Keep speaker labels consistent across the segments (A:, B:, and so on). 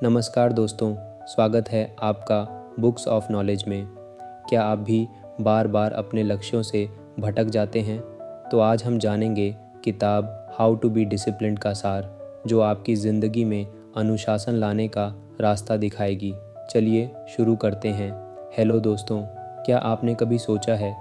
A: नमस्कार दोस्तों, स्वागत है आपका बुक्स ऑफ नॉलेज में। क्या आप भी बार बार अपने लक्ष्यों से भटक जाते हैं? तो आज हम जानेंगे किताब हाउ टू बी डिसिप्लिन्ड का सार, जो आपकी ज़िंदगी में अनुशासन लाने का रास्ता दिखाएगी। चलिए शुरू करते हैं। हेलो दोस्तों, क्या आपने कभी सोचा है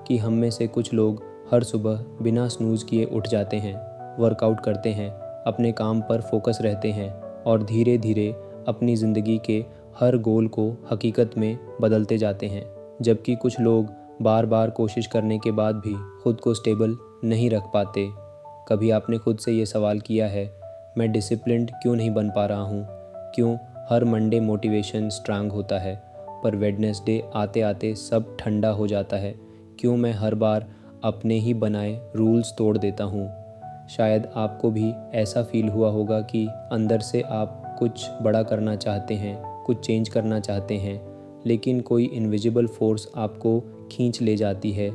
A: कि हम में से कुछ लोग हर सुबह बिना स्नूज़ किए उठ जाते हैं, वर्कआउट करते हैं, अपने काम पर फोकस रहते हैं और धीरे धीरे अपनी ज़िंदगी के हर गोल को हकीकत में बदलते जाते हैं, जबकि कुछ लोग बार बार कोशिश करने के बाद भी खुद को स्टेबल नहीं रख पाते। कभी आपने खुद से ये सवाल किया है, मैं डिसिप्लिन्ड क्यों नहीं बन पा रहा हूँ? क्यों हर मंडे मोटिवेशन स्ट्रांग होता है पर वेडनेसडे आते आते सब ठंडा हो जाता है? क्यों मैं हर बार अपने ही बनाए रूल्स तोड़ देता हूँ? शायद आपको भी ऐसा फील हुआ होगा कि अंदर से आप कुछ बड़ा करना चाहते हैं, कुछ चेंज करना चाहते हैं, लेकिन कोई इनविजिबल फोर्स आपको खींच ले जाती है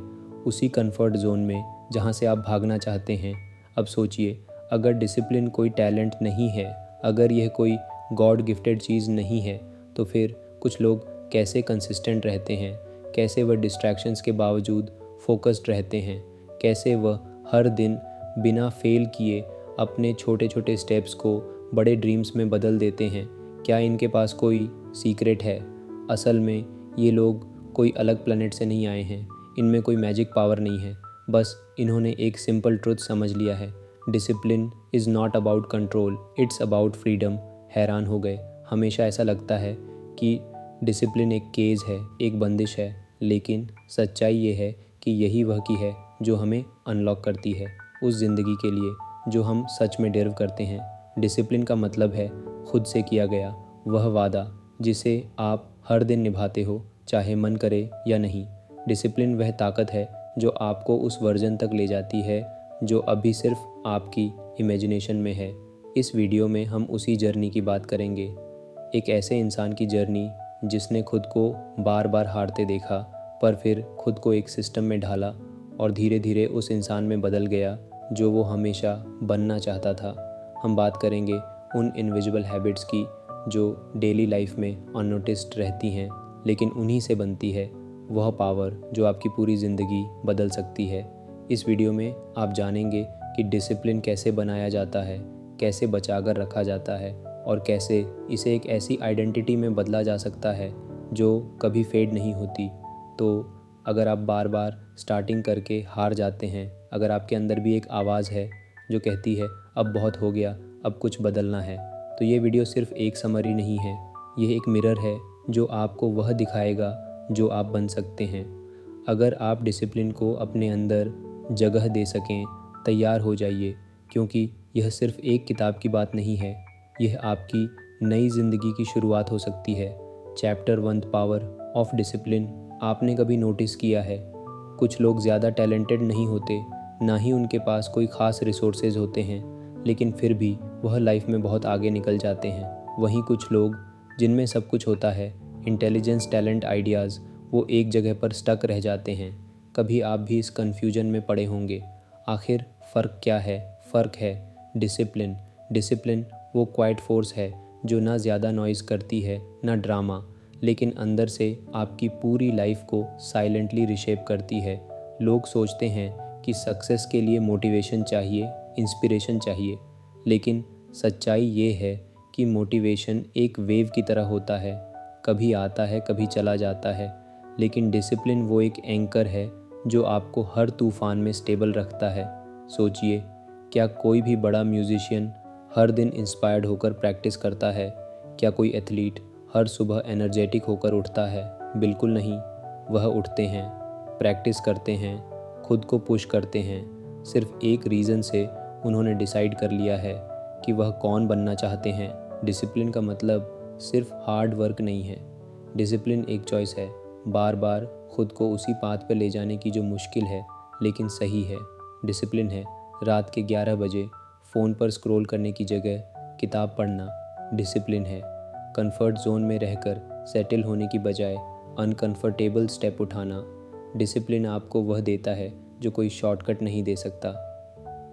A: उसी कंफर्ट जोन में जहाँ से आप भागना चाहते हैं। अब सोचिए, अगर डिसिप्लिन कोई टैलेंट नहीं है, अगर यह कोई गॉड गिफ्टेड चीज़ नहीं है, तो फिर कुछ लोग कैसे कंसिस्टेंट रहते हैं? कैसे वह डिस्ट्रैक्शंस के बावजूद फोकस्ड रहते हैं? कैसे वह हर दिन बिना फेल किए अपने छोटे छोटे स्टेप्स को बड़े ड्रीम्स में बदल देते हैं? क्या इनके पास कोई सीक्रेट है? असल में ये लोग कोई अलग प्लैनेट से नहीं आए हैं, इनमें कोई मैजिक पावर नहीं है। बस इन्होंने एक सिंपल ट्रुथ समझ लिया है, discipline is not about control, it's about freedom. हैरान हो गए? हमेशा ऐसा लगता है कि डिसिप्लिन एक केज है, एक बंदिश है, लेकिन सच्चाई ये है कि यही वह की है जो हमें अनलॉक करती है उस ज़िंदगी के लिए जो हम सच में डिज़र्व करते हैं। डिसिप्लिन का मतलब है खुद से किया गया वह वादा जिसे आप हर दिन निभाते हो, चाहे मन करे या नहीं। डिसिप्लिन वह ताकत है जो आपको उस वर्जन तक ले जाती है जो अभी सिर्फ आपकी इमेजिनेशन में है। इस वीडियो में हम उसी जर्नी की बात करेंगे, एक ऐसे इंसान की जर्नी जिसने खुद को बार बार हारते देखा पर फिर खुद को एक सिस्टम में ढाला और धीरे धीरे उस इंसान में बदल गया जो वो हमेशा बनना चाहता था। हम बात करेंगे उन इनविजिबल हैबिट्स की जो डेली लाइफ में अननोटिस्ड रहती हैं, लेकिन उन्हीं से बनती है वह पावर जो आपकी पूरी ज़िंदगी बदल सकती है। इस वीडियो में आप जानेंगे कि डिसिप्लिन कैसे बनाया जाता है, कैसे बचाकर रखा जाता है और कैसे इसे एक ऐसी आइडेंटिटी में बदला जा सकता है जो कभी फेड नहीं होती। तो अगर आप बार बार स्टार्टिंग करके हार जाते हैं, अगर आपके अंदर भी एक आवाज़ है जो कहती है अब बहुत हो गया, अब कुछ बदलना है, तो ये वीडियो सिर्फ एक समरी नहीं है, यह एक मिरर है जो आपको वह दिखाएगा जो आप बन सकते हैं। अगर आप डिसिप्लिन को अपने अंदर जगह दे सकें, तैयार हो जाइए, क्योंकि यह सिर्फ एक किताब की बात नहीं है, यह आपकी नई ज़िंदगी की शुरुआत हो सकती है। Chapter 1, power of discipline. आपने कभी नोटिस किया है, कुछ लोग ज़्यादा टैलेंटेड नहीं होते, ना ही उनके पास कोई ख़ास रिसोर्सेज होते हैं, लेकिन फिर भी वह लाइफ में बहुत आगे निकल जाते हैं। वहीं कुछ लोग जिनमें सब कुछ होता है, इंटेलिजेंस, टैलेंट, आइडियाज़, वो एक जगह पर स्टक रह जाते हैं। कभी आप भी इस कन्फ्यूजन में पड़े होंगे, आखिर फ़र्क क्या है? फ़र्क है डिसिप्लिन। डिसिप्लिन वो क्वाइट फोर्स है जो ना ज़्यादा नॉइज़ करती है, ना ड्रामा, लेकिन अंदर से आपकी पूरी लाइफ को साइलेंटली रिशेप करती है। लोग सोचते हैं कि सक्सेस के लिए मोटिवेशन चाहिए, इंस्पिरेशन चाहिए, लेकिन सच्चाई ये है कि मोटिवेशन एक वेव की तरह होता है, कभी आता है, कभी चला जाता है, लेकिन डिसिप्लिन वो एक एंकर है जो आपको हर तूफ़ान में स्टेबल रखता है। सोचिए, क्या कोई भी बड़ा म्यूज़िशियन हर दिन इंस्पायर्ड होकर प्रैक्टिस करता है? क्या कोई एथलीट हर सुबह एनर्जेटिक होकर उठता है? बिल्कुल नहीं। वह उठते हैं, प्रैक्टिस करते हैं, खुद को पुश करते हैं। सिर्फ एक रीज़न से उन्होंने डिसाइड कर लिया है कि वह कौन बनना चाहते हैं। डिसिप्लिन का मतलब सिर्फ हार्ड वर्क नहीं है, डिसिप्लिन एक चॉइस है, बार बार खुद को उसी पाथ पर ले जाने की जो मुश्किल है लेकिन सही है। डिसिप्लिन है रात के 11 बजे फ़ोन पर स्क्रॉल करने की जगह किताब पढ़ना। डिसिप्लिन है कंफर्ट जोन में रहकर सेटल होने की बजाय अनकंफर्टेबल स्टेप उठाना। डिसिप्लिन आपको वह देता है जो कोई शॉर्टकट नहीं दे सकता,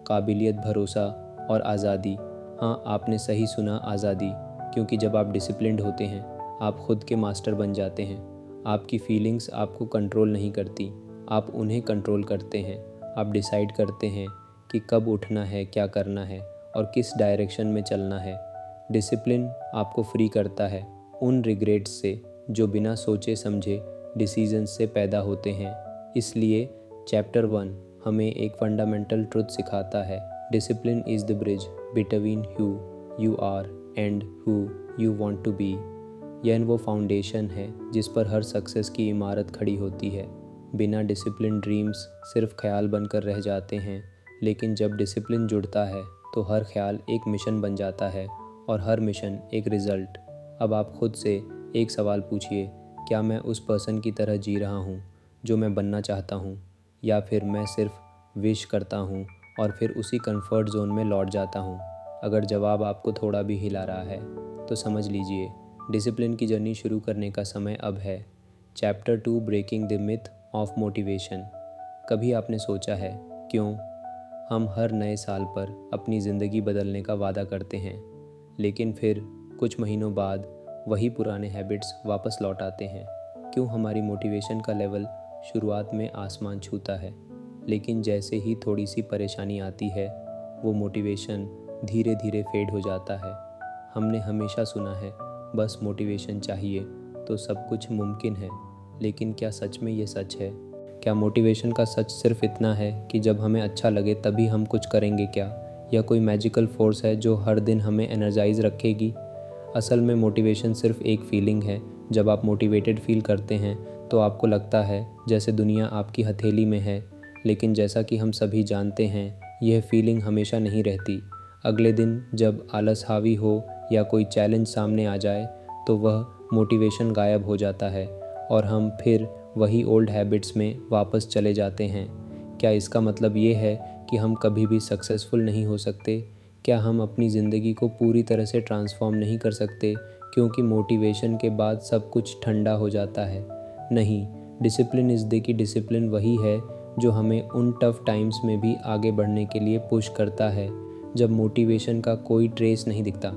A: काबिलियत, भरोसा और आज़ादी। हाँ, आपने सही सुना, आज़ादी। क्योंकि जब आप डिसिप्लिन्ड होते हैं आप खुद के मास्टर बन जाते हैं। आपकी फीलिंग्स आपको कंट्रोल नहीं करती, आप उन्हें कंट्रोल करते हैं। आप डिसाइड करते हैं कि कब उठना है, क्या करना है और किस डायरेक्शन में चलना है। डिसिप्लिन आपको फ्री करता है उन रिग्रेट्स से जो बिना सोचे समझे डिसीजंस से पैदा होते हैं। इसलिए चैप्टर 1 हमें एक फंडामेंटल ट्रुथ सिखाता है, discipline is the bridge between who you are and who you want to be. यह वो फाउंडेशन है जिस पर हर सक्सेस की इमारत खड़ी होती है। बिना डिसिप्लिन ड्रीम्स सिर्फ ख्याल बनकर रह जाते हैं, लेकिन जब डिसिप्लिन जुड़ता है तो हर ख्याल एक मिशन बन जाता है और हर मिशन एक रिज़ल्ट। अब आप खुद से एक सवाल पूछिए, क्या मैं उस पर्सन की तरह जी रहा हूँ जो मैं बनना चाहता हूँ, या फिर मैं सिर्फ विश करता हूँ और फिर उसी कंफर्ट जोन में लौट जाता हूँ। अगर जवाब आपको थोड़ा भी हिला रहा है तो समझ लीजिए डिसिप्लिन की जर्नी शुरू करने का समय अब है। Chapter 2 breaking the myth of motivation. कभी आपने सोचा है क्यों हम हर नए साल पर अपनी ज़िंदगी बदलने का वादा करते हैं, लेकिन फिर कुछ महीनों बाद वही पुराने हैबिट्स वापस लौट आते हैं? क्यों हमारी मोटिवेशन का लेवल शुरुआत में आसमान छूता है, लेकिन जैसे ही थोड़ी सी परेशानी आती है वो मोटिवेशन धीरे धीरे फेड हो जाता है? हमने हमेशा सुना है बस मोटिवेशन चाहिए तो सब कुछ मुमकिन है, लेकिन क्या सच में ये सच है? क्या मोटिवेशन का सच सिर्फ इतना है कि जब हमें अच्छा लगे तभी हम कुछ करेंगे क्या, या कोई मैजिकल फोर्स है जो हर दिन हमें एनर्जाइज रखेगी? असल में मोटिवेशन सिर्फ एक फीलिंग है। जब आप मोटिवेटेड फील करते हैं तो आपको लगता है जैसे दुनिया आपकी हथेली में है, लेकिन जैसा कि हम सभी जानते हैं यह फीलिंग हमेशा नहीं रहती। अगले दिन जब आलस हावी हो या कोई चैलेंज सामने आ जाए तो वह मोटिवेशन गायब हो जाता है और हम फिर वही ओल्ड हैबिट्स में वापस चले जाते हैं। क्या इसका मतलब ये है कि हम कभी भी सक्सेसफुल नहीं हो सकते? क्या हम अपनी ज़िंदगी को पूरी तरह से ट्रांसफॉर्म नहीं कर सकते क्योंकि मोटिवेशन के बाद सब कुछ ठंडा हो जाता है? नहीं, डिसिप्लिन इस दे की डिसिप्लिन वही है जो हमें उन टफ़ टाइम्स में भी आगे बढ़ने के लिए पुश करता है जब मोटिवेशन का कोई ट्रेस नहीं दिखता।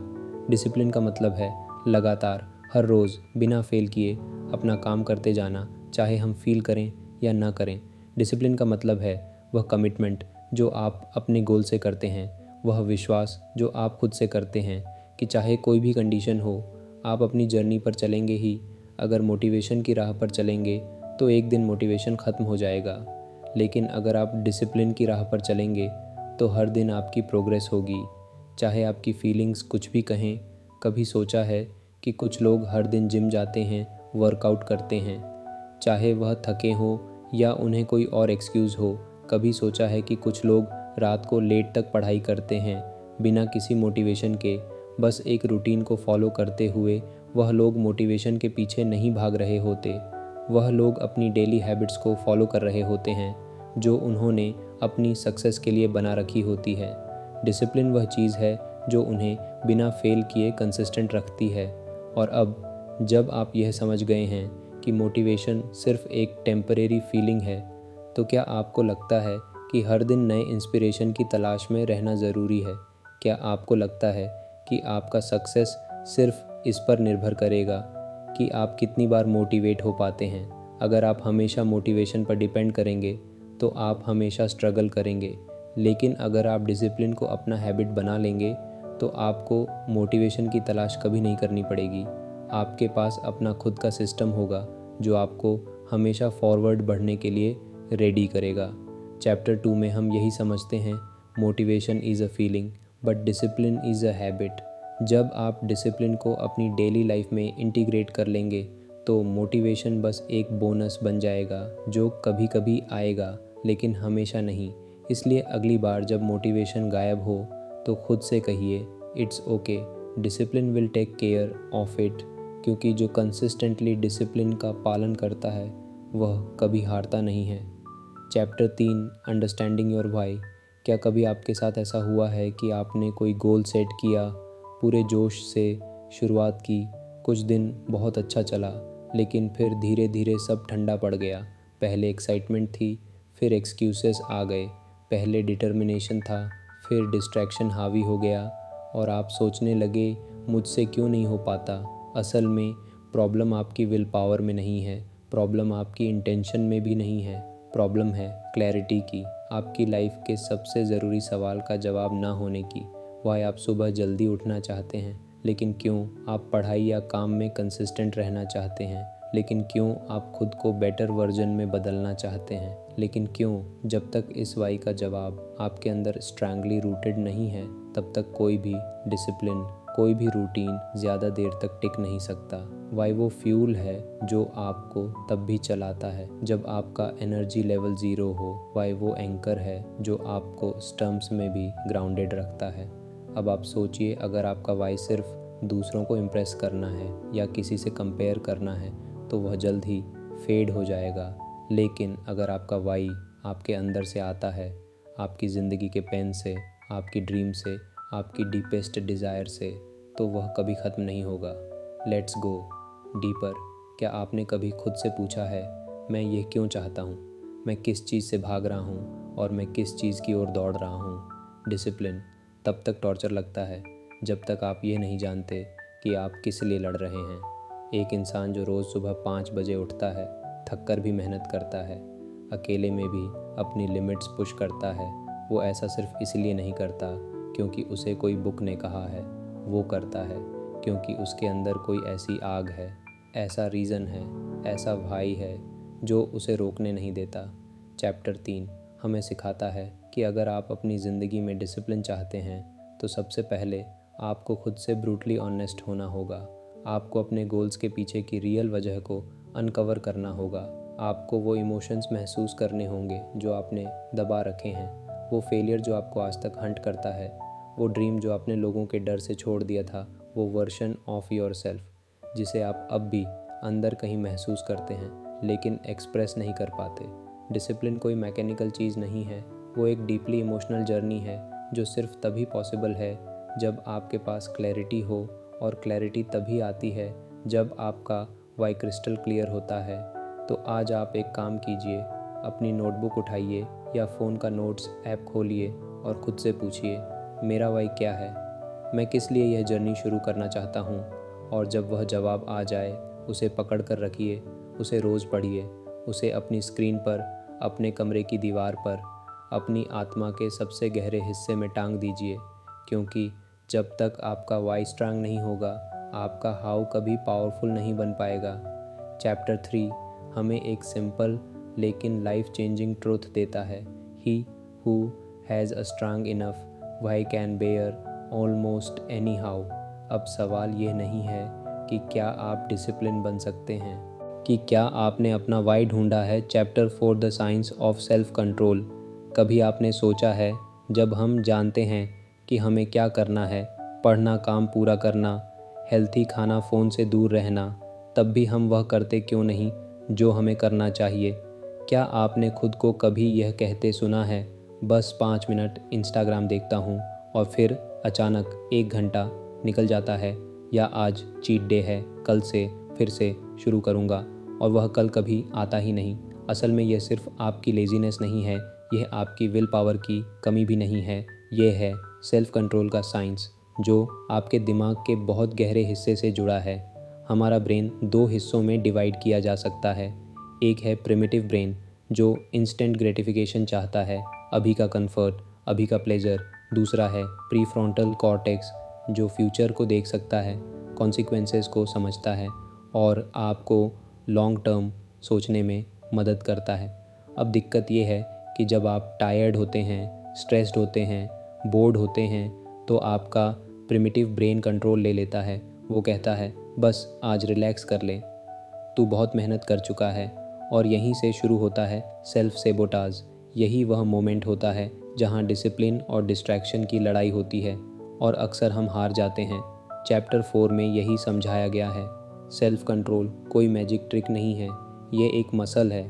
A: डिसिप्लिन का मतलब है लगातार हर रोज़ बिना फेल किए अपना काम करते जाना, चाहे हम फील करें या ना करें। डिसिप्लिन का मतलब है वह कमिटमेंट जो आप अपने गोल से करते हैं, वह विश्वास जो आप खुद से करते हैं कि चाहे कोई भी कंडीशन हो आप अपनी जर्नी पर चलेंगे ही। अगर मोटिवेशन की राह पर चलेंगे तो एक दिन मोटिवेशन ख़त्म हो जाएगा, लेकिन अगर आप डिसिप्लिन की राह पर चलेंगे तो हर दिन आपकी प्रोग्रेस होगी, चाहे आपकी फीलिंग्स कुछ भी कहें। कभी सोचा है कि कुछ लोग हर दिन जिम जाते हैं, वर्कआउट करते हैं, चाहे वह थके हों या उन्हें कोई और एक्सक्यूज़ हो। कभी सोचा है कि कुछ लोग रात को लेट तक पढ़ाई करते हैं बिना किसी मोटिवेशन के, बस एक रूटीन को फॉलो करते हुए? वह लोग मोटिवेशन के पीछे नहीं भाग रहे होते, वह लोग अपनी डेली हैबिट्स को फॉलो कर रहे होते हैं जो उन्होंने अपनी सक्सेस के लिए बना रखी होती है। डिसिप्लिन वह चीज़ है जो उन्हें बिना फेल किए कंसिस्टेंट रखती है। और अब जब आप यह समझ गए हैं कि मोटिवेशन सिर्फ एक टेम्परेरी फीलिंग है, तो क्या आपको लगता है कि हर दिन नए इंस्पिरेशन की तलाश में रहना ज़रूरी है? क्या आपको लगता है कि आपका सक्सेस सिर्फ इस पर निर्भर करेगा कि आप कितनी बार मोटिवेट हो पाते हैं? अगर आप हमेशा मोटिवेशन पर डिपेंड करेंगे तो आप हमेशा स्ट्रगल करेंगे, लेकिन अगर आप डिसिप्लिन को अपना हैबिट बना लेंगे तो आपको मोटिवेशन की तलाश कभी नहीं करनी पड़ेगी। आपके पास अपना खुद का सिस्टम होगा जो आपको हमेशा फॉरवर्ड बढ़ने के लिए रेडी करेगा। चैप्टर 2 में हम यही समझते हैं, motivation is a feeling but discipline is a habit. जब आप डिसिप्लिन को अपनी डेली लाइफ में इंटीग्रेट कर लेंगे तो मोटिवेशन बस एक बोनस बन जाएगा जो कभी कभी आएगा, लेकिन हमेशा नहीं। इसलिए अगली बार जब मोटिवेशन गायब हो तो खुद से कहिए, it's okay, discipline will take care of it, क्योंकि जो कंसिस्टेंटली डिसिप्लिन का पालन करता है वह कभी हारता नहीं है। Chapter 3 understanding your why. क्या कभी आपके साथ ऐसा हुआ है कि आपने कोई गोल सेट किया, पूरे जोश से शुरुआत की, कुछ दिन बहुत अच्छा चला, लेकिन फिर धीरे धीरे सब ठंडा पड़ गया? पहले एक्साइटमेंट थी, फिर एक्सक्यूसेस आ गए, पहले डिटर्मिनेशन था, फिर डिस्ट्रैक्शन हावी हो गया और आप सोचने लगे मुझसे क्यों नहीं हो पाता। असल में प्रॉब्लम आपकी विल पावर में नहीं है, प्रॉब्लम आपकी इंटेंशन में भी नहीं है, प्रॉब्लम है क्लैरिटी की, आपकी लाइफ के सबसे ज़रूरी सवाल का जवाब ना होने की। वाई आप सुबह जल्दी उठना चाहते हैं, लेकिन क्यों आप पढ़ाई या काम में कंसिस्टेंट रहना चाहते हैं, लेकिन क्यों आप खुद को बेटर वर्जन में बदलना चाहते हैं, लेकिन क्यों जब तक इस वाई का जवाब आपके अंदर स्ट्रांगली रूटेड नहीं है तब तक कोई भी डिसिप्लिन, कोई भी रूटीन ज़्यादा देर तक टिक नहीं सकता। वाई वो फ्यूल है जो आपको तब भी चलाता है जब आपका एनर्जी लेवल ज़ीरो हो। वाई वो एंकर है जो आपको स्टर्म्स में भी ग्राउंडेड रखता है। अब आप सोचिए, अगर आपका वाई सिर्फ दूसरों को इम्प्रेस करना है या किसी से कंपेयर करना है तो वह जल्द ही फेड हो जाएगा। लेकिन अगर आपका वाई आपके अंदर से आता है, आपकी ज़िंदगी के पेन से, आपकी ड्रीम से, आपकी डीपेस्ट डिज़ायर से, तो वह कभी ख़त्म नहीं होगा। Let's go deeper. क्या आपने कभी खुद से पूछा है, मैं ये क्यों चाहता हूँ, मैं किस चीज़ से भाग रहा हूँ और मैं किस चीज़ की ओर दौड़ रहा हूँ। डिसिप्लिन तब तक टॉर्चर लगता है जब तक आप ये नहीं जानते कि आप किस लिए लड़ रहे हैं। एक इंसान जो रोज़ सुबह 5 बजे उठता है, थक कर भी मेहनत करता है, अकेले में भी अपनी लिमिट्स पुश करता है, वो ऐसा सिर्फ इसलिए नहीं करता क्योंकि उसे कोई बुक ने कहा है, वो करता है क्योंकि उसके अंदर कोई ऐसी आग है, ऐसा रीज़न है, ऐसा भाई है जो उसे रोकने नहीं देता। चैप्टर 3 हमें सिखाता है कि अगर आप अपनी ज़िंदगी में डिसिप्लिन चाहते हैं तो सबसे पहले आपको खुद से ब्रूटली ऑनेस्ट होना होगा। आपको अपने गोल्स के पीछे की रियल वजह को अनकवर करना होगा। आपको वो इमोशंस महसूस करने होंगे जो आपने दबा रखे हैं, वो फेलियर जो आपको आज तक हंट करता है, वो ड्रीम जो आपने लोगों के डर से छोड़ दिया था, वो वर्जन ऑफ योर सेल्फ जिसे आप अब भी अंदर कहीं महसूस करते हैं लेकिन एक्सप्रेस नहीं कर पाते। डिसिप्लिन कोई मैकेनिकल चीज़ नहीं है, वो एक डीपली इमोशनल जर्नी है जो सिर्फ तभी पॉसिबल है जब आपके पास क्लैरिटी हो, और क्लैरिटी तभी आती है जब आपका वाई क्रिस्टल क्लियर होता है। तो आज आप एक काम कीजिए, अपनी नोटबुक उठाइए या फ़ोन का नोट्स ऐप खोलिए और ख़ुद से पूछिए, मेरा वाई क्या है, मैं किस लिए यह जर्नी शुरू करना चाहता हूँ। और जब वह जवाब आ जाए उसे पकड़ कर रखिए, उसे रोज़ पढ़िए, उसे अपनी स्क्रीन पर, अपने कमरे की दीवार पर, अपनी आत्मा के सबसे गहरे हिस्से में टांग दीजिए, क्योंकि जब तक आपका वाई स्ट्रांग नहीं होगा आपका हाउ कभी पावरफुल नहीं बन पाएगा। चैप्टर 3 हमें एक सिंपल लेकिन लाइफ चेंजिंग ट्रूथ देता है, he who has a strong enough why can bear almost any how. अब सवाल ये नहीं है कि क्या आप डिसिप्लिन बन सकते हैं, कि क्या आपने अपना वाई ढूंढा है। Chapter 4 the science of self control. कभी आपने सोचा है, जब हम जानते हैं कि हमें क्या करना है, पढ़ना, काम पूरा करना, हेल्थी खाना, फ़ोन से दूर रहना, तब भी हम वह करते क्यों नहीं जो हमें करना चाहिए। क्या आपने खुद को कभी यह कहते सुना है, बस 5 मिनट इंस्टाग्राम देखता हूँ, और फिर अचानक 1 घंटा निकल जाता है, या आज चीट डे है, कल से फिर से शुरू करूँगा, और वह कल कभी आता ही नहीं। असल में यह सिर्फ आपकी लेज़ीनेस नहीं है, यह आपकी विल पावर की कमी भी नहीं है, यह है सेल्फ कंट्रोल का साइंस जो आपके दिमाग के बहुत गहरे हिस्से से जुड़ा है। हमारा ब्रेन 2 हिस्सों में डिवाइड किया जा सकता है। एक है प्रिमिटिव ब्रेन जो इंस्टेंट ग्रेटिफिकेशन चाहता है, अभी का कंफर्ट, अभी का प्लेजर। दूसरा है प्री फ्रंटल कॉर्टेक्स जो फ्यूचर को देख सकता है, कॉन्सिक्वेंसेस को समझता है और आपको लॉन्ग टर्म सोचने में मदद करता है। अब दिक्कत ये है कि जब आप टायर्ड होते हैं, स्ट्रेस्ड होते हैं, बोर्ड होते हैं, तो आपका प्रिमिटिव ब्रेन कंट्रोल ले लेता है। वो कहता है, बस आज रिलैक्स कर ले, तू बहुत मेहनत कर चुका है। और यहीं से शुरू होता है सेल्फ सेबोटाज। यही वह मोमेंट होता है जहां डिसिप्लिन और डिस्ट्रैक्शन की लड़ाई होती है और अक्सर हम हार जाते हैं। चैप्टर 4 में यही समझाया गया है। सेल्फ कंट्रोल कोई मैजिक ट्रिक नहीं है, ये एक मसल है,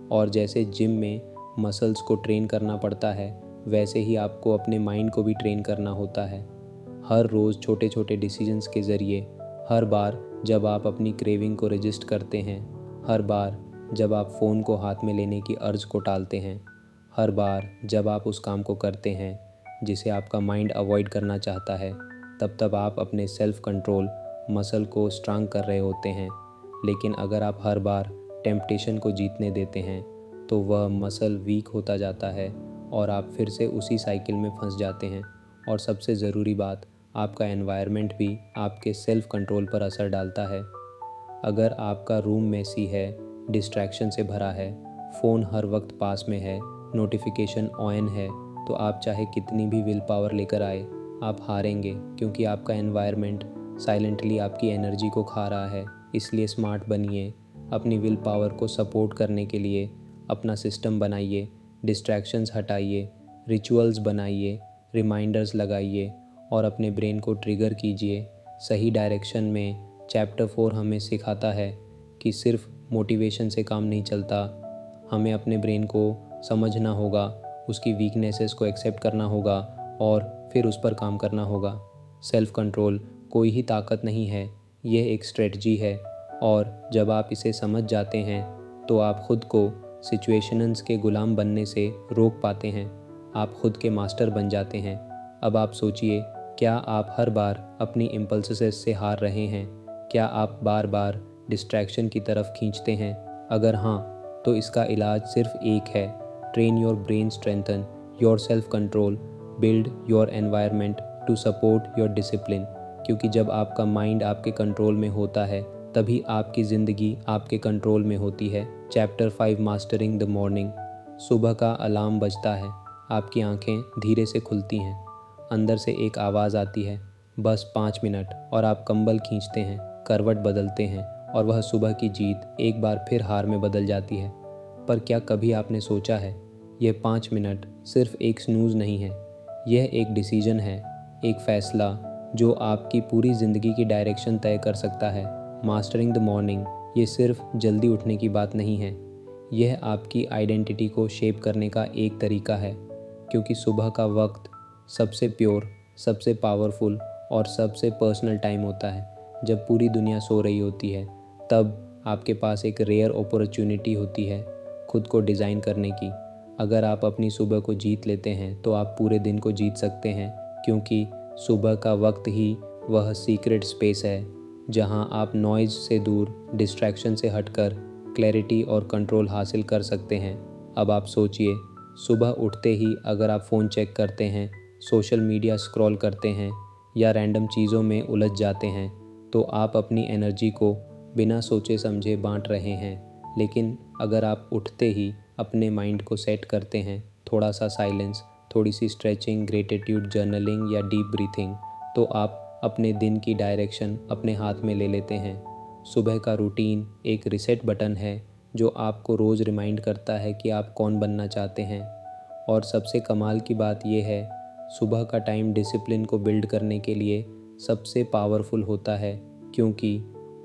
A: और जैसे जिम में मसल्स को ट्रेन करना पड़ता है, वैसे ही आपको अपने माइंड को भी ट्रेन करना होता है। हर रोज़ छोटे छोटे डिसीजंस के ज़रिए, हर बार जब आप अपनी क्रेविंग को रजिस्ट करते हैं, हर बार जब आप फ़ोन को हाथ में लेने की अर्ज को टालते हैं, हर बार जब आप उस काम को करते हैं जिसे आपका माइंड अवॉइड करना चाहता है, तब तब आप अपने सेल्फ कंट्रोल मसल को स्ट्रांग कर रहे होते हैं। लेकिन अगर आप हर बार टेम्पटेशन को जीतने देते हैं तो वह मसल वीक होता जाता है और आप फिर से उसी साइकिल में फंस जाते हैं। और सबसे ज़रूरी बात, आपका एनवायरनमेंट भी आपके सेल्फ कंट्रोल पर असर डालता है। अगर आपका रूम मेसी है, डिस्ट्रैक्शन से भरा है, फ़ोन हर वक्त पास में है, नोटिफिकेशन ऑन है, तो आप चाहे कितनी भी विल पावर लेकर आए, आप हारेंगे, क्योंकि आपका एनवायरनमेंट साइलेंटली आपकी एनर्जी को खा रहा है। इसलिए स्मार्ट बनिए, अपनी विल पावर को सपोर्ट करने के लिए अपना सिस्टम बनाइए, डिस्ट्रैक्शंस हटाइए, रिचुअल्स बनाइए, रिमाइंडर्स लगाइए और अपने ब्रेन को ट्रिगर कीजिए सही डायरेक्शन में। चैप्टर 4 हमें सिखाता है कि सिर्फ मोटिवेशन से काम नहीं चलता, हमें अपने ब्रेन को समझना होगा, उसकी वीकनेसेस को एक्सेप्ट करना होगा और फिर उस पर काम करना होगा। सेल्फ कंट्रोल कोई ही ताकत नहीं है, यह एक स्ट्रेटजी है, और जब आप इसे समझ जाते हैं तो आप खुद को सिचुएशंस के गुलाम बनने से रोक पाते हैं, आप खुद के मास्टर बन जाते हैं। अब आप सोचिए, क्या आप हर बार अपनी इम्पल्सेस से हार रहे हैं? क्या आप बार बार डिस्ट्रैक्शन की तरफ खींचते हैं? अगर हाँ, तो इसका इलाज सिर्फ एक है, train your brain, strengthen your self control, build your environment to support your discipline. क्योंकि जब आपका माइंड आपके कंट्रोल में होता है तभी आपकी ज़िंदगी आपके कंट्रोल में होती है। Chapter 5 mastering the morning. सुबह का अलार्म बजता है, आपकी आंखें धीरे से खुलती हैं, अंदर से एक आवाज़ आती है, बस 5 मिनट, और आप कंबल खींचते हैं, करवट बदलते हैं और वह सुबह की जीत एक बार फिर हार में बदल जाती है। पर क्या कभी आपने सोचा है, यह 5 मिनट सिर्फ एक स्नूज़ नहीं है, यह एक डिसीजन है, एक फ़ैसला जो आपकी पूरी ज़िंदगी की डायरेक्शन तय कर सकता है। मास्टरिंग द मॉर्निंग ये सिर्फ जल्दी उठने की बात नहीं है, यह आपकी आइडेंटिटी को शेप करने का एक तरीका है। क्योंकि सुबह का वक्त सबसे प्योर, सबसे पावरफुल और सबसे पर्सनल टाइम होता है। जब पूरी दुनिया सो रही होती है तब आपके पास एक रेयर अपॉर्चुनिटी होती है खुद को डिज़ाइन करने की। अगर आप अपनी सुबह को जीत लेते हैं तो आप पूरे दिन को जीत सकते हैं, क्योंकि सुबह का वक्त ही वह सीक्रेट स्पेस है जहां आप नॉइज़ से दूर, डिस्ट्रैक्शन से हटकर क्लैरिटी और कंट्रोल हासिल कर सकते हैं। अब आप सोचिए, सुबह उठते ही अगर आप फ़ोन चेक करते हैं, सोशल मीडिया स्क्रॉल करते हैं या रैंडम चीज़ों में उलझ जाते हैं तो आप अपनी एनर्जी को बिना सोचे समझे बांट रहे हैं। लेकिन अगर आप उठते ही अपने माइंड को सेट करते हैं, थोड़ा सा साइलेंस, थोड़ी सी स्ट्रेचिंग, ग्रेटिट्यूड जर्नलिंग या डीप ब्रीथिंग, तो आप अपने दिन की डायरेक्शन अपने हाथ में ले लेते हैं। सुबह का रूटीन एक रीसेट बटन है जो आपको रोज़ रिमाइंड करता है कि आप कौन बनना चाहते हैं। और सबसे कमाल की बात यह है, सुबह का टाइम डिसिप्लिन को बिल्ड करने के लिए सबसे पावरफुल होता है, क्योंकि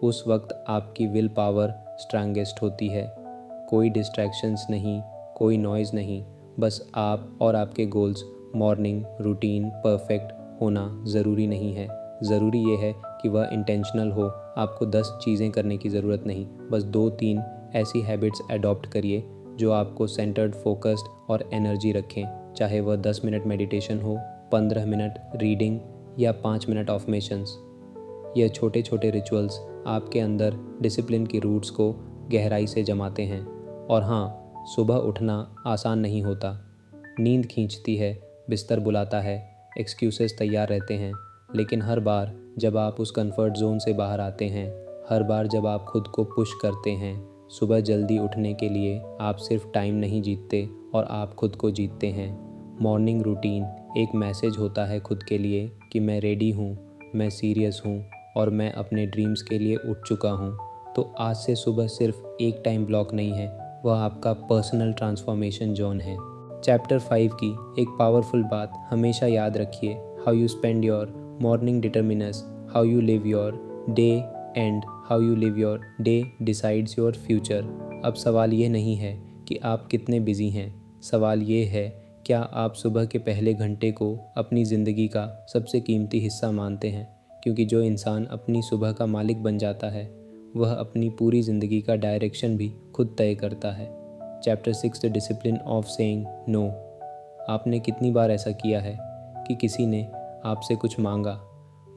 A: उस वक्त आपकी विल पावर स्ट्रांगेस्ट होती है। कोई डिस्ट्रैक्शंस नहीं, कोई नॉइज़ नहीं, बस आप और आपके गोल्स। मॉर्निंग रूटीन परफेक्ट होना ज़रूरी नहीं है, ज़रूरी ये है कि वह इंटेंशनल हो। आपको 10 चीज़ें करने की ज़रूरत नहीं, बस 2-3 ऐसी हैबिट्स अडॉप्ट करिए जो आपको सेंटर्ड, फोकस्ड और एनर्जी रखें। चाहे वह 10 मिनट मेडिटेशन हो, 15 मिनट रीडिंग या 5 मिनट ऑफर्मेशंस। यह छोटे छोटे रिचुअल्स आपके अंदर डिसिप्लिन की रूट्स को गहराई से जमाते हैं। और हाँ, सुबह उठना आसान नहीं होता, नींद खींचती है, बिस्तर बुलाता है, एक्सक्यूज़ेस तैयार रहते हैं। लेकिन हर बार जब आप उस कंफर्ट जोन से बाहर आते हैं, हर बार जब आप खुद को पुश करते हैं सुबह जल्दी उठने के लिए, आप सिर्फ टाइम नहीं जीतते और आप खुद को जीतते हैं। मॉर्निंग रूटीन एक मैसेज होता है खुद के लिए कि मैं रेडी हूँ, मैं सीरियस हूँ और मैं अपने ड्रीम्स के लिए उठ चुका हूँ। तो आज से सुबह सिर्फ एक टाइम ब्लॉक नहीं है, वह आपका पर्सनल ट्रांसफॉर्मेशन जोन है। चैप्टर 5 की एक पावरफुल बात हमेशा याद रखिए, how you spend your morning determines how you live your day, and how you live your day decides your future. अब सवाल ये नहीं है कि आप कितने बिजी हैं, सवाल ये है, क्या आप सुबह के पहले घंटे को अपनी ज़िंदगी का सबसे कीमती हिस्सा मानते हैं? क्योंकि जो इंसान अपनी सुबह का मालिक बन जाता है वह अपनी पूरी ज़िंदगी का डायरेक्शन भी खुद तय करता है। Chapter 6 the discipline of saying no. आपने कितनी बार ऐसा किया है कि किसी ने आपसे कुछ मांगा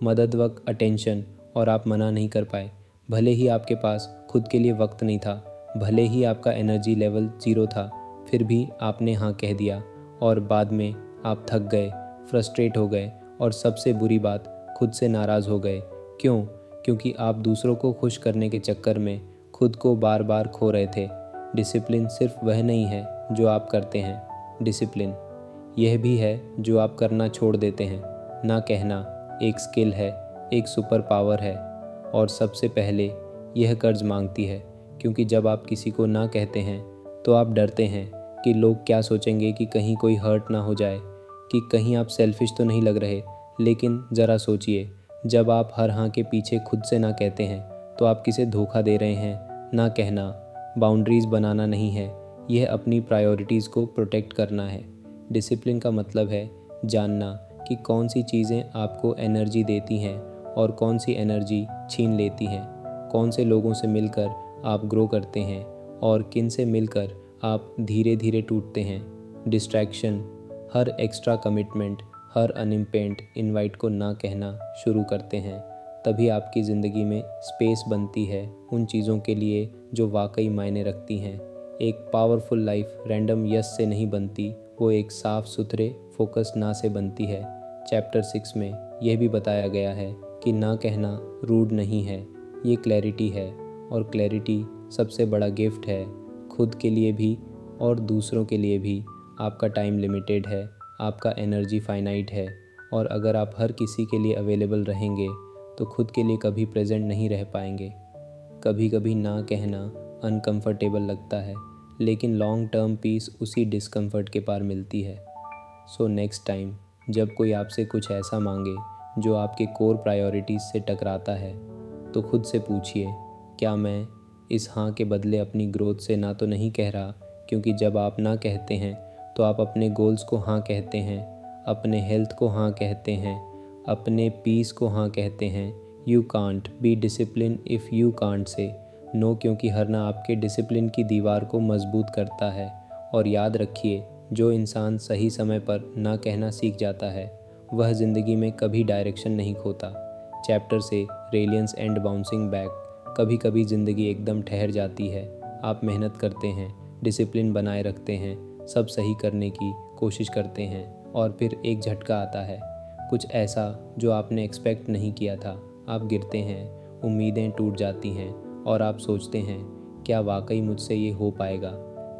A: मदद वक्त अटेंशन और आप मना नहीं कर पाए। भले ही आपके पास खुद के लिए वक्त नहीं था, भले ही आपका एनर्जी लेवल 0 था, फिर भी आपने हाँ कह दिया और बाद में आप थक गए, फ्रस्ट्रेट हो गए और सबसे बुरी बात खुद से नाराज़ हो गए। क्यों? क्योंकि आप दूसरों को खुश करने के चक्कर में खुद को बार बार खो रहे थे। डिसिप्लिन सिर्फ वह नहीं है जो आप करते हैं, डिसिप्लिन यह भी है जो आप करना छोड़ देते हैं। ना कहना एक स्किल है, एक सुपर पावर है और सबसे पहले यह कर्ज मांगती है, क्योंकि जब आप किसी को ना कहते हैं तो आप डरते हैं कि लोग क्या सोचेंगे, कि कहीं कोई हर्ट ना हो जाए, कि कहीं आप सेल्फिश तो नहीं लग रहे। लेकिन ज़रा सोचिए, जब आप हर हाँ के पीछे खुद से ना कहते हैं तो आप किसे धोखा दे रहे हैं। ना कहना बाउंड्रीज़ बनाना नहीं है, यह अपनी प्रायोरिटीज़ को प्रोटेक्ट करना है। डिसिप्लिन का मतलब है जानना कि कौन सी चीज़ें आपको एनर्जी देती हैं और कौन सी एनर्जी छीन लेती हैं, कौन से लोगों से मिलकर आप ग्रो करते हैं और किन से मिलकर आप धीरे धीरे टूटते हैं। डिस्ट्रैक्शन, हर एक्स्ट्रा कमिटमेंट, हर अनइम्पेंट इनवाइट को ना कहना शुरू करते हैं, तभी आपकी ज़िंदगी में स्पेस बनती है उन चीज़ों के लिए जो वाकई मायने रखती हैं। एक पावरफुल लाइफ रैंडम यस से नहीं बनती, वो एक साफ सुथरे फोकस ना से बनती है। चैप्टर 6 में यह भी बताया गया है कि ना कहना रूड नहीं है, ये क्लैरिटी है और क्लैरिटी सबसे बड़ा गिफ्ट है, खुद के लिए भी और दूसरों के लिए भी। आपका टाइम लिमिटेड है, आपका एनर्जी फाइनाइट है और अगर आप हर किसी के लिए अवेलेबल रहेंगे तो खुद के लिए कभी प्रेजेंट नहीं रह पाएंगे। कभी कभी ना कहना अनकंफर्टेबल लगता है, लेकिन लॉन्ग टर्म पीस उसी डिस्कम्फर्ट के पार मिलती है। सो नेक्स्ट टाइम जब कोई आपसे कुछ ऐसा मांगे जो आपके कोर प्रायोरिटीज़ से टकराता है, तो खुद से पूछिए, क्या मैं इस हाँ के बदले अपनी ग्रोथ से ना तो नहीं कह रहा? क्योंकि जब आप ना कहते हैं तो आप अपने गोल्स को हाँ कहते हैं, अपने हेल्थ को हाँ कहते हैं, अपने पीस को हाँ कहते हैं। You can't be discipline if you can't say no, क्योंकि हर ना आपके डिसिप्लिन की दीवार को मजबूत करता है। और याद रखिए, जो इंसान सही समय पर ना कहना सीख जाता है वह ज़िंदगी में कभी डायरेक्शन नहीं खोता। चैप्टर से रेलियंस एंड बाउंसिंग बैक। कभी कभी ज़िंदगी एकदम ठहर जाती है, आप मेहनत करते हैं, डिसिप्लिन बनाए रखते हैं, सब सही करने की कोशिश करते हैं और फिर एक झटका आता है, कुछ ऐसा जो आपने एक्सपेक्ट नहीं किया था। आप गिरते हैं, उम्मीदें टूट जाती हैं और आप सोचते हैं क्या वाकई मुझसे ये हो पाएगा।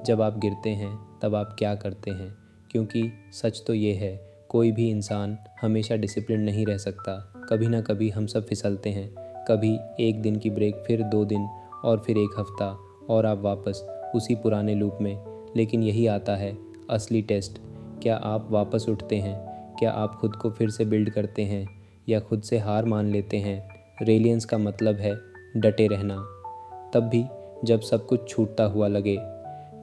A: जब आप गिरते हैं तब आप क्या करते हैं? क्योंकि सच तो ये है, कोई भी इंसान हमेशा डिसिप्लिन नहीं रह सकता। कभी ना कभी हम सब फिसलते हैं, कभी एक दिन की ब्रेक, फिर 2 दिन और फिर 1 हफ्ता और आप वापस उसी पुराने लूप में। लेकिन यही आता है असली टेस्ट। क्या आप वापस उठते हैं? क्या आप खुद को फिर से बिल्ड करते हैं या खुद से हार मान लेते हैं? रेलियंस का मतलब है डटे रहना, तब भी जब सब कुछ छूटता हुआ लगे।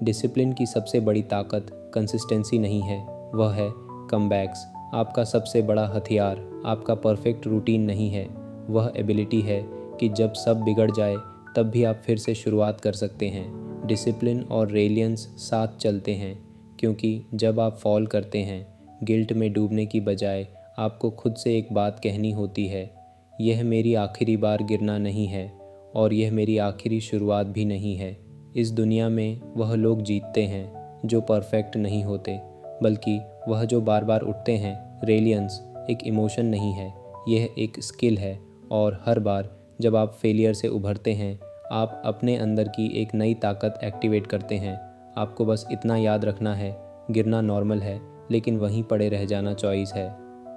A: डिसिप्लिन की सबसे बड़ी ताकत कंसिस्टेंसी नहीं है, वह है कमबैक्स। आपका सबसे बड़ा हथियार आपका परफेक्ट रूटीन नहीं है, वह एबिलिटी है कि जब सब बिगड़ जाए तब भी आप फिर से शुरुआत कर सकते हैं। डिसिप्लिन और रेलियंस साथ चलते हैं, क्योंकि जब आप फॉल करते हैं, गिल्ट में डूबने की बजाय आपको खुद से एक बात कहनी होती है, यह मेरी आखिरी बार गिरना नहीं है और यह मेरी आखिरी शुरुआत भी नहीं है। इस दुनिया में वह लोग जीतते हैं जो परफेक्ट नहीं होते, बल्कि वह जो बार बार उठते हैं। रेलियंस एक इमोशन नहीं है, यह एक स्किल है और हर बार जब आप फेलियर से उभरते हैं, आप अपने अंदर की एक नई ताकत एक्टिवेट करते हैं। आपको बस इतना याद रखना है, गिरना नॉर्मल है, लेकिन वहीं पड़े रह जाना चॉइस है।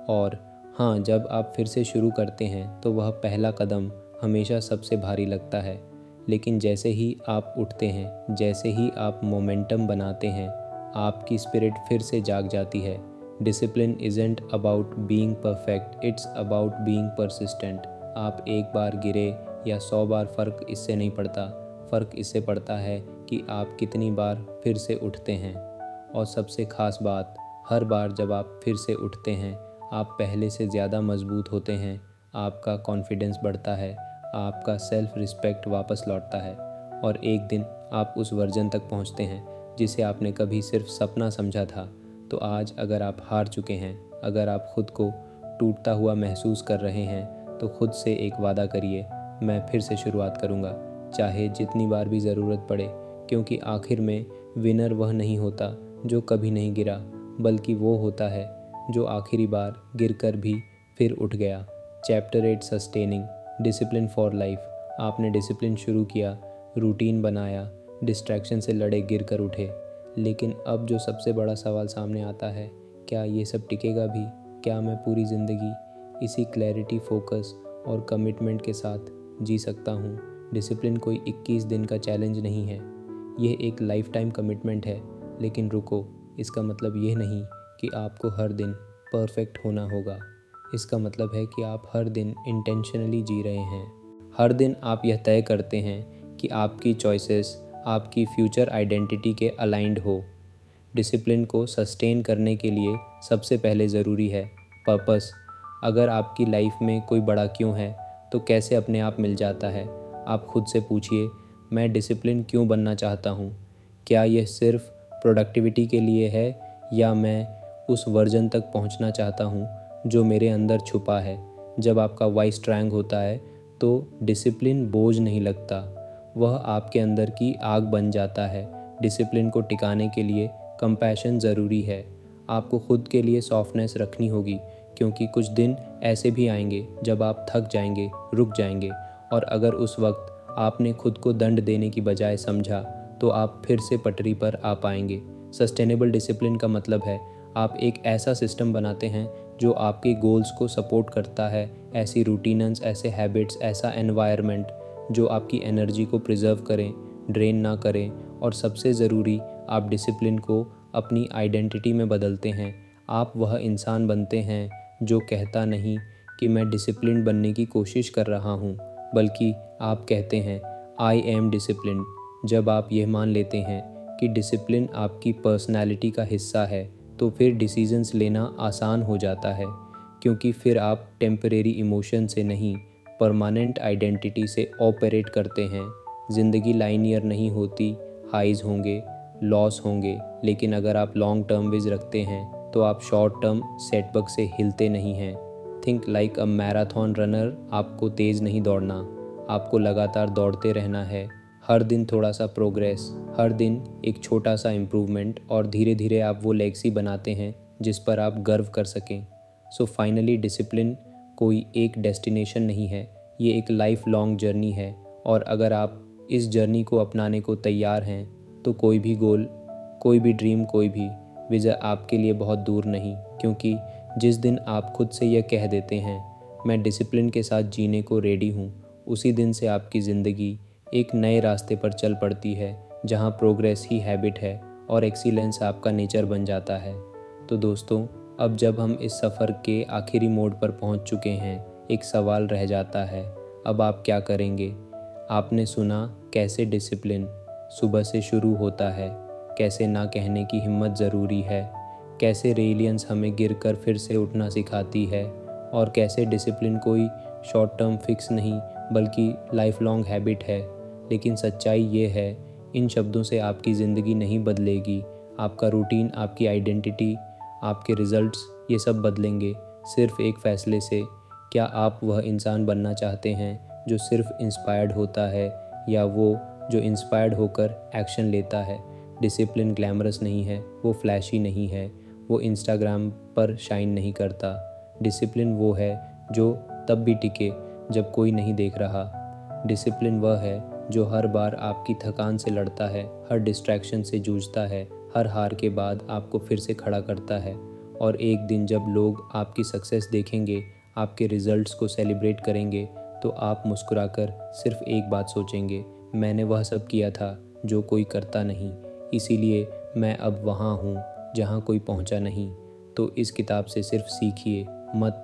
A: और हाँ, जब आप फिर से शुरू करते हैं तो वह पहला कदम हमेशा सबसे भारी लगता है, लेकिन जैसे ही आप उठते हैं, जैसे ही आप मोमेंटम बनाते हैं, आपकी स्पिरिट फिर से जाग जाती है। Discipline isn't about being perfect, it's about being persistent. आप एक बार गिरे या 100 बार, फ़र्क इससे नहीं पड़ता। फ़र्क इससे पड़ता है कि आप कितनी बार फिर से उठते हैं। और सबसे ख़ास बात, हर बार जब आप फिर से उठते हैं, आप पहले से ज़्यादा मजबूत होते हैं, आपका कॉन्फिडेंस बढ़ता है, आपका सेल्फ रिस्पेक्ट वापस लौटता है और एक दिन आप उस वर्जन तक पहुंचते हैं जिसे आपने कभी सिर्फ सपना समझा था। तो आज अगर आप हार चुके हैं, अगर आप खुद को टूटता हुआ महसूस कर रहे हैं तो खुद से एक वादा करिए, मैं फिर से शुरुआत करूँगा, चाहे जितनी बार भी ज़रूरत पड़े, क्योंकि आखिर में विनर वह नहीं होता जो कभी नहीं गिरा, बल्कि वो होता है जो आखिरी बार गिरकर भी फिर उठ गया। Chapter 8 sustaining discipline for life. आपने डिसिप्लिन शुरू किया, रूटीन बनाया, डिस्ट्रैक्शन से लड़े, गिर कर उठे, लेकिन अब जो सबसे बड़ा सवाल सामने आता है, क्या ये सब टिकेगा भी? क्या मैं पूरी ज़िंदगी इसी क्लैरिटी, फोकस और कमिटमेंट के साथ जी सकता हूँ? डिसिप्लिन कोई 21 दिन का चैलेंज नहीं है, यह एक लाइफ टाइम कमिटमेंट है। लेकिन रुको, इसका मतलब ये नहीं कि आपको हर दिन परफेक्ट होना होगा। इसका मतलब है कि आप हर दिन इंटेंशनली जी रहे हैं। हर दिन आप यह तय करते हैं कि आपकी चॉइसेस आपकी फ्यूचर आइडेंटिटी के अलाइंड हो। डिसिप्लिन को सस्टेन करने के लिए सबसे पहले ज़रूरी है पर्पस। अगर आपकी लाइफ में कोई बड़ा क्यों है तो कैसे अपने आप मिल जाता है। आप खुद से पूछिए, मैं डिसिप्लिन क्यों बनना चाहता हूँ? क्या यह सिर्फ प्रोडक्टिविटी के लिए है, या मैं उस वर्जन तक पहुँचना चाहता हूँ जो मेरे अंदर छुपा है? जब आपका वाई स्ट्रॉन्ग होता है तो डिसिप्लिन बोझ नहीं लगता, वह आपके अंदर की आग बन जाता है। डिसिप्लिन को टिकाने के लिए कंपैशन ज़रूरी है। आपको खुद के लिए सॉफ्टनेस रखनी होगी, क्योंकि कुछ दिन ऐसे भी आएंगे जब आप थक जाएंगे, रुक जाएंगे, और अगर उस वक्त आपने खुद को दंड देने की बजाय समझा तो आप फिर से पटरी पर आ पाएंगे। सस्टेनेबल डिसिप्लिन का मतलब है आप एक ऐसा सिस्टम बनाते हैं जो आपके गोल्स को सपोर्ट करता है, ऐसी रूटीन्स, ऐसे हैबिट्स, ऐसा एनवायरनमेंट जो आपकी एनर्जी को प्रिजर्व करें, ड्रेन ना करें। और सबसे ज़रूरी, आप डिसिप्लिन को अपनी आइडेंटिटी में बदलते हैं। आप वह इंसान बनते हैं जो कहता नहीं कि मैं डिसिप्लिन बनने की कोशिश कर रहा हूँ, बल्कि आप कहते हैं आई एम डिसिप्लिन। जब आप यह मान लेते हैं कि डिसिप्लिन आपकी पर्सनैलिटी का हिस्सा है तो फिर डिसीजंस लेना आसान हो जाता है, क्योंकि फिर आप टेम्परेरी इमोशन से नहीं, परमानेंट आइडेंटिटी से ऑपरेट करते हैं। ज़िंदगी लाइनियर नहीं होती, हाइज होंगे, लॉस होंगे, लेकिन अगर आप लॉन्ग टर्म विज रखते हैं तो आप शॉर्ट टर्म सेटबैक से हिलते नहीं हैं। Think like a marathon runner. आपको तेज़ नहीं दौड़ना, आपको लगातार दौड़ते रहना है। हर दिन थोड़ा सा प्रोग्रेस, हर दिन एक छोटा सा इम्प्रूवमेंट, और धीरे धीरे आप वो लेगेसी बनाते हैं जिस पर आप गर्व कर सकें। सो फाइनली डिसिप्लिन कोई एक डेस्टिनेशन नहीं है, ये एक लाइफ लॉन्ग जर्नी है। और अगर आप इस जर्नी को अपनाने को तैयार हैं तो कोई भी गोल, कोई भी ड्रीम, कोई भी विजन आपके लिए बहुत दूर नहीं। क्योंकि जिस दिन आप खुद से यह कह देते हैं मैं डिसिप्लिन के साथ जीने को रेडी हूँ, उसी दिन से आपकी ज़िंदगी एक नए रास्ते पर चल पड़ती है, जहाँ प्रोग्रेस ही हैबिट है और एक्सीलेंस आपका नेचर बन जाता है। तो दोस्तों, अब जब हम इस सफ़र के आखिरी मोड़ पर पहुँच चुके हैं, एक सवाल रह जाता है, अब आप क्या करेंगे? आपने सुना कैसे डिसिप्लिन सुबह से शुरू होता है, कैसे ना कहने की हिम्मत ज़रूरी है, कैसे रेलियंस हमें गिरकर फिर से उठना सिखाती है, और कैसे डिसिप्लिन कोई शॉर्ट टर्म फिक्स नहीं बल्कि लाइफ लॉन्ग हैबिट है। लेकिन सच्चाई ये है, इन शब्दों से आपकी ज़िंदगी नहीं बदलेगी। आपका रूटीन, आपकी आइडेंटिटी, आपके रिजल्ट्स, ये सब बदलेंगे सिर्फ एक फ़ैसले से। क्या आप वह इंसान बनना चाहते हैं जो सिर्फ इंस्पायर्ड होता है, या वो जो इंस्पायर्ड होकर एक्शन लेता है? डिसिप्लिन ग्लैमरस नहीं है, वो फ्लैशी नहीं है, वो इंस्टाग्राम पर शाइन नहीं करता। डिसिप्लिन वो है जो तब भी टिके जब कोई नहीं देख रहा। डिसिप्लिन वह है जो हर बार आपकी थकान से लड़ता है, हर डिस्ट्रैक्शन से जूझता है, हर हार के बाद आपको फिर से खड़ा करता है। और एक दिन जब लोग आपकी सक्सेस देखेंगे, आपके रिजल्ट्स को सेलिब्रेट करेंगे, तो आप मुस्कुराकर सिर्फ एक बात सोचेंगे, मैंने वह सब किया था जो कोई करता नहीं, इसीलिए मैं अब वहाँ हूँ जहाँ कोई पहुँचा नहीं। तो इस किताब से सिर्फ सीखिए मत,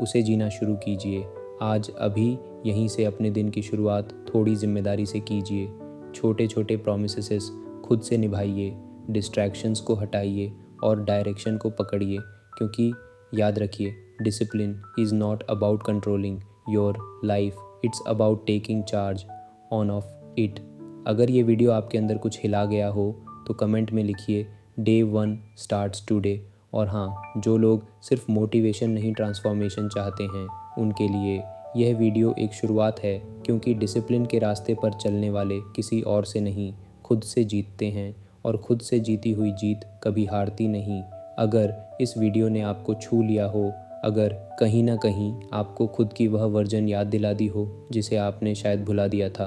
A: उसे जीना शुरू कीजिए। आज अभी यहीं से अपने दिन की शुरुआत थोड़ी जिम्मेदारी से कीजिए। छोटे छोटे प्रोमिसेस खुद से निभाइए, डिस्ट्रैक्शंस को हटाइए और डायरेक्शन को पकड़िए। क्योंकि याद रखिए, discipline is not about controlling your life, it's about taking charge on off it. अगर ये वीडियो आपके अंदर कुछ हिला गया हो तो कमेंट में लिखिए डे 1 स्टार्ट्स टुडे, और हाँ, जो लोग सिर्फ मोटिवेशन नहीं ट्रांसफॉर्मेशन चाहते हैं उनके लिए यह वीडियो एक शुरुआत है, क्योंकि डिसिप्लिन के रास्ते पर चलने वाले किसी और से नहीं खुद से जीतते हैं और खुद से जीती हुई जीत कभी हारती नहीं। अगर इस वीडियो ने आपको छू लिया हो, अगर कहीं ना कहीं आपको खुद की वह वर्जन याद दिला दी हो जिसे आपने शायद भुला दिया था,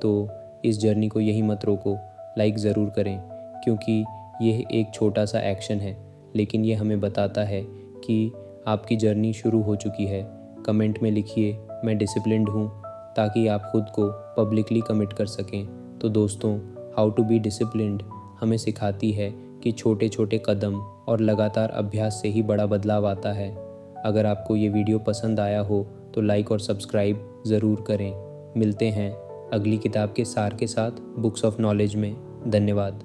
A: तो इस जर्नी को यहीं मत रोको, लाइक ज़रूर करें, क्योंकि यह एक छोटा सा एक्शन है लेकिन ये हमें बताता है कि आपकी जर्नी शुरू हो चुकी है। कमेंट में लिखिए मैं डिसिप्लिन्ड हूँ, ताकि आप खुद को पब्लिकली कमिट कर सकें। तो दोस्तों, हाउ टू बी डिसिप्लिन्ड हमें सिखाती है कि छोटे छोटे कदम और लगातार अभ्यास से ही बड़ा बदलाव आता है। अगर आपको ये वीडियो पसंद आया हो तो लाइक और सब्सक्राइब ज़रूर करें। मिलते हैं अगली किताब के सार के साथ बुक्स ऑफ नॉलेज में। धन्यवाद।